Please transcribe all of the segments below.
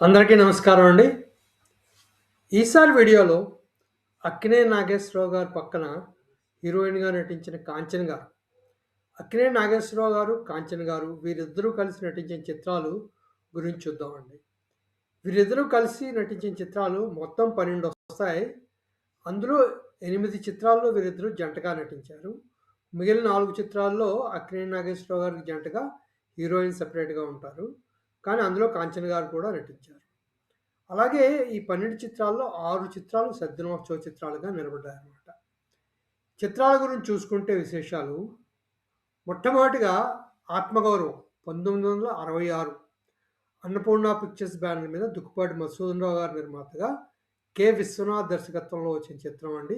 అందరికీ నమస్కారం అండి. ఈసారి వీడియోలో అక్కినేని నాగేశ్వరరావు గారి పక్కన హీరోయిన్‌గా నటించిన 'కాంచన' గారు. అక్కినేని నాగేశ్వరరావు గారు, 'కాంచన' గారు వీరిద్దరూ కలిసి నటించిన చిత్రాలు గురించి చూద్దామండి. వీరిద్దరూ కలిసి నటించిన చిత్రాలు మొత్తం 12 వస్తాయి. అందులో 8 చిత్రాల్లో వీరిద్దరూ జంటగా నటించారు. మిగిలిన 4 చిత్రాల్లో అక్కినేని నాగేశ్వరరావు గారికి జంటగా హీరోయిన్ సెపరేట్‌గా ఉంటారు. కానీ అందులో 'కాంచన' గారు కూడా నటించారు. అలాగే ఈ 12 చిత్రాల్లో 6 చిత్రాలు సద్దినోత్సవ చిత్రాలుగా నిలబడ్డాయన్నమాట. చిత్రాల గురించి చూసుకుంటే విశేషాలు మొట్టమొదటిగా 'ఆత్మగౌరవం' 1966 అన్నపూర్ణ పిక్చర్స్ బ్యానర్ మీద దుక్కిపాటి మధుసూదనరావు గారు నిర్మాతగా, కె. విశ్వనాథ్ దర్శకత్వంలో వచ్చిన చిత్రం అండి.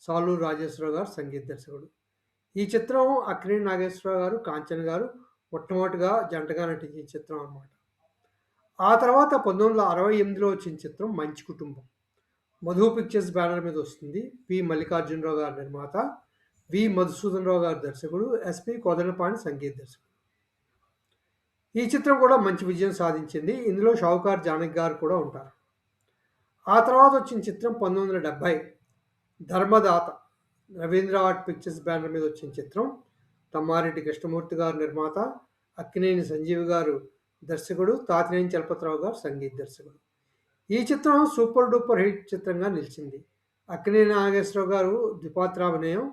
సాలూరు రాజేశ్వరరావు గారు సంగీత దర్శకుడు. ఈ చిత్రం అక్కినేని నాగేశ్వరరావు గారు, 'కాంచన' గారు మొట్టమొదటిగా జంటగా నటించిన చిత్రం అన్నమాట. ఆ తర్వాత 1968లో వచ్చిన చిత్రం 'మంచి కుటుంబం'. మధు పిక్చర్స్ బ్యానర్ మీద వస్తుంది. పి. మల్లికార్జునరావు గారు నిర్మాత, వి. మధుసూదనరావు గారు దర్శకుడు, ఎస్‌పి. కోదండపాణి సంగీత దర్శకుడు. ఈ చిత్రం కూడా మంచి విజయం సాధించింది. ఇందులో షావుకార్ జానకి గారు కూడా ఉంటారు. ఆ తర్వాత వచ్చిన చిత్రం 1970 'Dharmadata'. Ravindra art pictures banner మీద వచ్చిన చిత్రం. తమ్మారెడ్డి కృష్ణమూర్తి గారు నిర్మాత, అక్కినేని సంజీవ్ గారు దర్శకుడు, తాతినేని చలపతిరావు గారు సంగీత దర్శకుడు. ఈ చిత్రం సూపర్ డూపర్ హిట్ చిత్రంగా నిలిచింది. అక్కినేని నాగేశ్వరరావు గారు ద్విపాత్రాభినయం,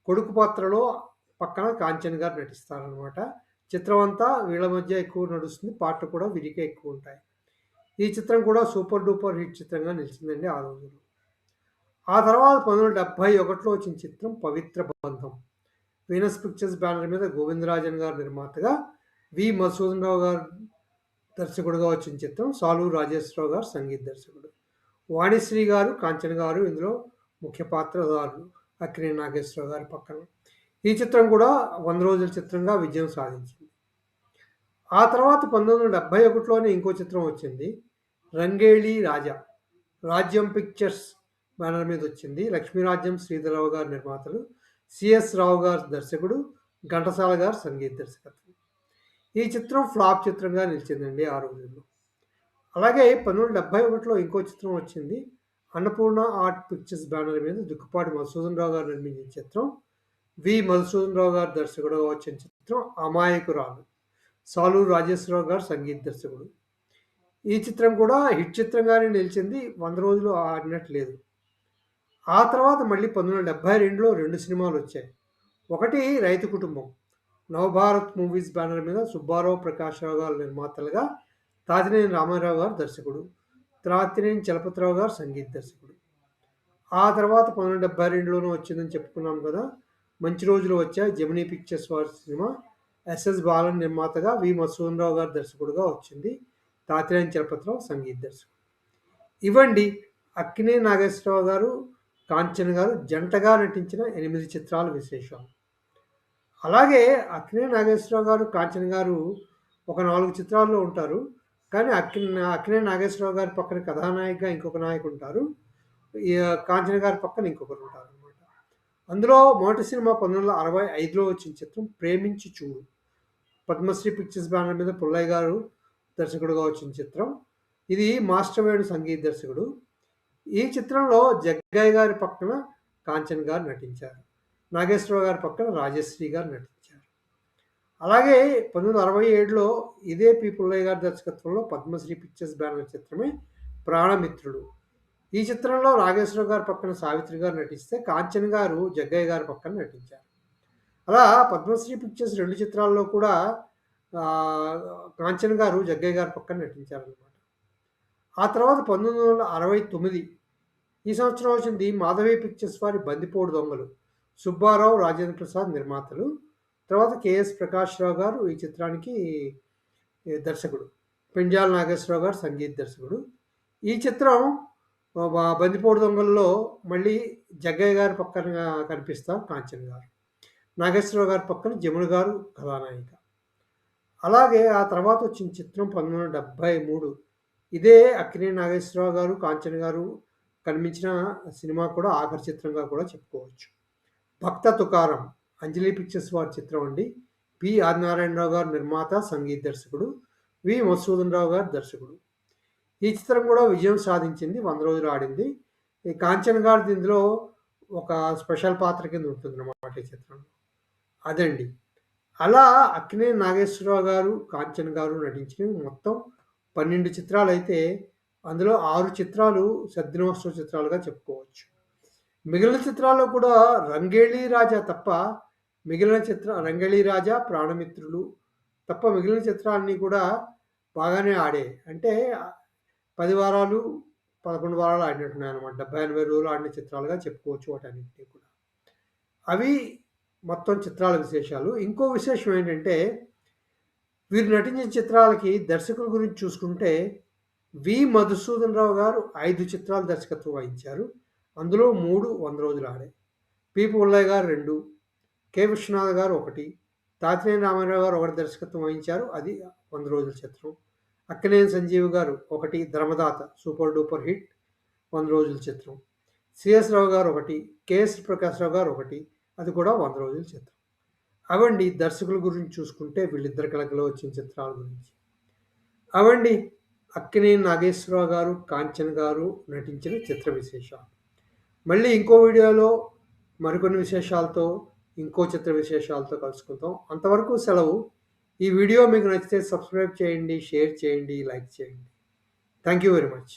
కొడుకు పాత్రలో పక్కన 'కాంచన్' గారు నటిస్తారనమాట. చిత్రం అంతా వీళ్ళ మధ్య ఎక్కువ నడుస్తుంది. పాటలు కూడా వీరికే ఎక్కువ ఉంటాయి. ఈ చిత్రం కూడా సూపర్ డూపర్ హిట్ చిత్రంగా నిలిచిందండి ఆ రోజుల్లో. ఆ తర్వాత 1971లో వచ్చిన చిత్రం 'పవిత్ర బంధం'. వీనస్ పిక్చర్స్ బ్యానర్ మీద గోవిందరాజన్ గారు నిర్మాతగా, వి. మధుసూదనరావు గారు దర్శకుడుగా వచ్చిన చిత్రం. సాలూరు రాజేశ్వరరావు గారు సంగీత దర్శకుడు. వాణిశ్రీ గారు, 'కాంచన' గారు ఇందులో ముఖ్య పాత్రధారులు అక్కినేని నాగేశ్వరరావు గారి పక్కన. ఈ చిత్రం కూడా 100 రోజుల చిత్రంగా విజయం సాధించింది. ఆ తర్వాత 1971లోనే ఇంకో చిత్రం వచ్చింది, 'రంగేళి రాజా'. రాజ్యం పిక్చర్స్ బ్యానర్ మీద వచ్చింది. లక్ష్మీరాజ్యం శ్రీధరరావు గారు నిర్మాతలు, సిఎస్ రావు గారు దర్శకుడు, ఘంటసాల గారు సంగీత దర్శకత్వం. ఈ చిత్రం ఫ్లాప్ చిత్రంగా నిలిచిందండి ఆ రోజుల్లో. అలాగే 1971లో ఇంకో చిత్రం వచ్చింది. అన్నపూర్ణ ఆర్ట్ పిక్చర్స్ బ్యానర్ మీద దుక్కిపాటి మధుసూదనరావు గారు నిర్మించిన చిత్రం. వి. మధుసూదనరావు గారు దర్శకుడుగా వచ్చిన చిత్రం 'అమాయకురాలు'. సాలూరు రాజేశ్వరరావు గారు సంగీత దర్శకుడు. ఈ చిత్రం కూడా హిట్ చిత్రంగానే నిలిచింది. 100 రోజులు ఆడినట్లేదు. ఆ తర్వాత మళ్ళీ 1972లో 2 సినిమాలు వచ్చాయి. ఒకటి 'రైతు కుటుంబం'. నవభారత్ మూవీస్ బ్యానర్ మీద సుబ్బారావు, ప్రకాశ్‌రావు గారు నిర్మాతలుగా, తాతినేని రామారావు గారు దర్శకుడు, తాతినేని చలపతిరావు గారు సంగీత దర్శకుడు. ఆ తర్వాత 1972లోనే వచ్చిందని చెప్పుకున్నాం కదా, 'మంచి రోజులు వచ్చాయి' జెమినీ పిక్చర్స్ వారి సినిమా. ఎస్ఎస్ బాలన్ నిర్మాతగా, వి. మధుసూదనరావు గారు దర్శకుడుగా వచ్చింది. తాతినేని చలపతిరావు సంగీత దర్శకుడు. ఇవండి అక్కినేని నాగేశ్వరరావు గారు, 'కాంచన' గారు జంటగా నటించిన 8 చిత్రాల విశేషాలు. అలాగే అక్కినేని నాగేశ్వరరావు గారు, 'కాంచన' గారు ఒక 4 చిత్రాల్లో ఉంటారు. కానీ అక్కినేని నాగేశ్వరరావు గారి పక్కన కథానాయకగా ఇంకొక నాయకుడు ఉంటారు. ఈ 'కాంచన' గారి పక్కన ఇంకొకరు ఉంటారనమాట. అందులో మొదటి సినిమా 1965లో వచ్చిన చిత్రం 'ప్రేమించి చూడు'. పద్మశ్రీ పిక్చర్స్ బ్యానర్ మీద పుల్లయ్య గారు దర్శకుడుగా వచ్చిన చిత్రం. ఇది మాస్టర్ వేణు సంగీత దర్శకుడు. ఈ చిత్రంలో జగ్గయ్య గారి పక్కన 'కాంచన్' గారు నటించారు. నాగేశ్వరరావు గారి పక్కన రాజశ్రీ గారు నటించారు. అలాగే 1967లో ఇదే పి. పుల్లయ్య గారి దర్శకత్వంలో పద్మశ్రీ పిక్చర్స్ బ్యానర్ చిత్రమే 'ప్రాణమిత్రుడు'. ఈ చిత్రంలో నాగేశ్వరరావు గారి పక్కన సావిత్రి గారు నటిస్తే, 'కాంచన్' గారు జగ్గయ్య గారి పక్కన నటించారు. అలా పద్మశ్రీ పిక్చర్స్ 2 చిత్రాల్లో కూడా 'కాంచన్' గారు జగ్గయ్య గారి పక్కన నటించారనమాట. ఆ తర్వాత 1969 ఈ సంవత్సరం వచ్చింది మాధవి పిక్చర్స్ వారి 'బందిపోటు దొంగలు'. సుబ్బారావు, రాజేంద్ర ప్రసాద్ నిర్మాతలు. తర్వాత కెఎస్ ప్రకాశ్‌రావు గారు ఈ చిత్రానికి దర్శకుడు. పెండ్యాల నాగేశ్వరరావు గారు సంగీత దర్శకుడు. ఈ చిత్రం 'బందిపోటు దొంగల్లో' మళ్ళీ జగ్గయ్య గారి పక్కన కనిపిస్తారు 'కాంచన్' గారు. నాగేశ్వరరావు గారి పక్కన జమున గారు కథానాయిక. అలాగే ఆ తర్వాత వచ్చిన చిత్రం 1973. ఇదే అక్కినేని నాగేశ్వరరావు గారు, 'కాంచన్' గారు కనిపించిన సినిమా కూడా ఆఖరి చిత్రంగా కూడా చెప్పుకోవచ్చు. 'భక్త తుకారం' అంజలి పిక్చర్స్ వారి చిత్రం అండి. పి. ఆదినారాయణరావు గారు నిర్మాత, సంగీత దర్శకుడు, వి. మధుసూదనరావు గారు దర్శకుడు. ఈ చిత్రం కూడా విజయం సాధించింది. 100 రోజులు ఆడింది. ఈ కాంచన్ గారిది ఇందులో ఒక స్పెషల్ పాత్ర కింద ఉంటుందన్నమాట ఈ చిత్రంలో. అదండి. అలా అక్కినేని నాగేశ్వరరావు గారు, కాంచన్ గారు నటించినవి మొత్తం 12 చిత్రాలైతే అందులో 6 చిత్రాలు శతదినోత్సవ చిత్రాలుగా చెప్పుకోవచ్చు. మిగిలిన చిత్రాల్లో కూడా 'రంగేలి రాజా' తప్ప మిగిలిన 'రంగేలి రాజా', 'ప్రాణమిత్రులు' తప్ప మిగిలిన చిత్రాలన్నీ కూడా బాగానే ఆడాయి. అంటే 10 వారాలు, 11 వారాలు ఆడినట్టున్నాయన్నమాట. 70, 80 రోజులు ఆడిన చిత్రాలుగా చెప్పుకోవచ్చు వాటన్నిటిని కూడా. అవి మొత్తం చిత్రాల విశేషాలు. ఇంకో విశేషం ఏంటంటే, వీరు నటించిన చిత్రాలకి దర్శకుల గురించి చూసుకుంటే, వి. మధుసూదన్ రావు గారు 5 చిత్రాలు దర్శకత్వం వహించారు. అందులో 3 100 రోజులు ఆడాయి. పి. పుల్లయ్య గారు 2, కె. విశ్వనాథ్ గారు 1, తాతినేని రామారావు గారు 1 దర్శకత్వం వహించారు. అది 100 రోజుల చిత్రం. అక్కినేని సంజీవ్ గారు 1, 'ధర్మదాత' సూపర్ డూపర్ హిట్ 100 రోజుల చిత్రం. సిఎస్ రావు గారు 1, కెఎస్ ప్రకాశ్రావు గారు 1, అది కూడా 100 రోజుల చిత్రం. అవండి దర్శకుల గురించి చూసుకుంటే వీళ్ళిద్దరి కలగలో వచ్చిన చిత్రాల గురించి. అవండి అక్కినేని నాగేశ్వరరావు గారు, కాంచన్ గారు నటించిన చిత్ర విశేషాలు. మళ్ళీ ఇంకో వీడియోలో మరికొన్ని విశేషాలతో, ఇంకో చిత్ర విశేషాలతో కలుసుకుందాం. అంతవరకు సెలవు. ఈ వీడియో మీకు నచ్చితే సబ్స్క్రైబ్ చేయండి, షేర్ చేయండి, లైక్ చేయండి. Thank you very much.